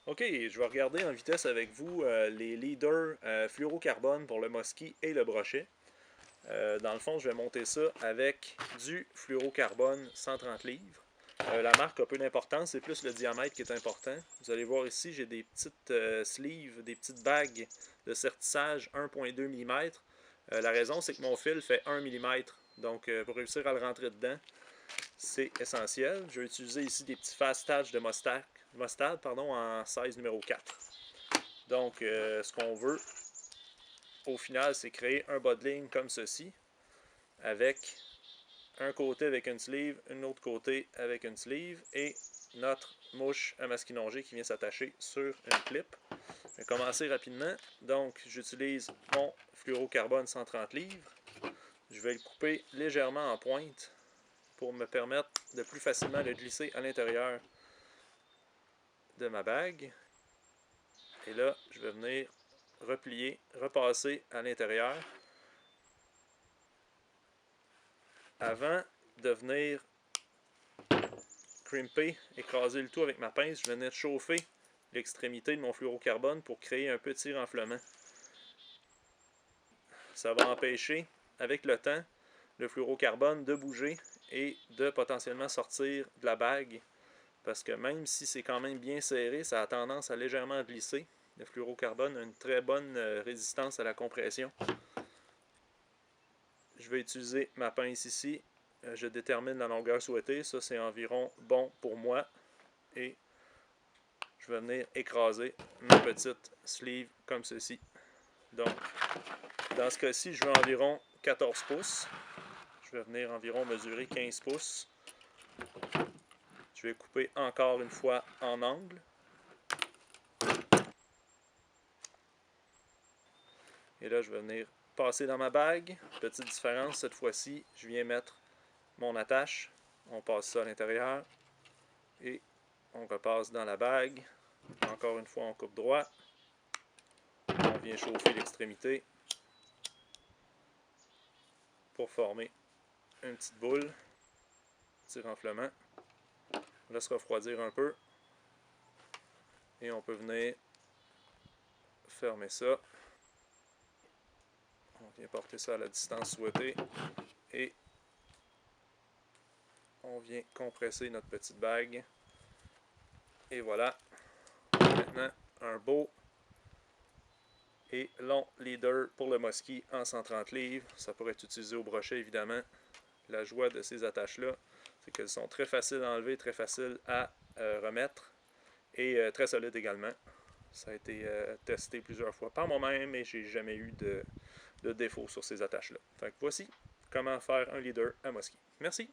OK, je vais regarder en vitesse avec vous les leaders fluorocarbone pour le Mosquee et le brochet. Dans le fond, je vais monter ça avec du fluorocarbone 130 livres. La marque a peu d'importance, c'est plus le diamètre qui est important. Vous allez voir ici, j'ai des petites sleeves, des petites bagues de sertissage 1,2 mm. La raison, c'est que mon fil fait 1 mm. Donc, pour réussir à le rentrer dedans, c'est essentiel. Je vais utiliser ici des petits fast touch de mostard en size numéro 4. Donc, ce qu'on veut, au final, c'est créer un bas de ligne comme ceci, avec un côté avec une sleeve, un autre côté avec une sleeve, et notre mouche à masquinongé qui vient s'attacher sur une clip. Je vais commencer rapidement. Donc, j'utilise mon fluorocarbone 130 livres. Je vais le couper légèrement en pointe pour me permettre de plus facilement le glisser à l'intérieur de ma bague. Et là, je vais venir replier, repasser à l'intérieur. Avant de venir crimper, écraser le tout avec ma pince, je vais venir chauffer l'extrémité de mon fluorocarbone pour créer un petit renflement. Ça va empêcher, avec le temps, le fluorocarbone de bouger et de potentiellement sortir de la bague. Parce que même si c'est quand même bien serré, ça a tendance à légèrement glisser. Le fluorocarbone a une très bonne résistance à la compression. Je vais utiliser ma pince ici. Je détermine la longueur souhaitée. Ça, c'est environ bon pour moi. Et je vais venir écraser ma petite sleeve comme ceci. Donc, dans ce cas-ci, je veux environ 14 pouces. Je vais venir environ mesurer 15 pouces. Je vais couper encore une fois en angle. Et là, je vais venir passer dans ma bague. Petite différence, cette fois-ci, je viens mettre mon attache. On passe ça à l'intérieur. Et on repasse dans la bague. Encore une fois, on coupe droit. On vient chauffer l'extrémité pour former une petite boule. Petit renflement. On laisse refroidir un peu. Et on peut venir fermer ça. On vient porter ça à la distance souhaitée. Et on vient compresser notre petite bague. Et voilà. Maintenant, un beau et long leader pour le Mosquee en 130 livres. Ça pourrait être utilisé au brochet, évidemment. La joie de ces attaches-là, c'est qu'elles sont très faciles à enlever, très faciles à remettre et très solides également. Ça a été testé plusieurs fois par moi-même et j'ai jamais eu de défaut sur ces attaches-là. Fait que voici comment faire un leader à Mosquee. Merci!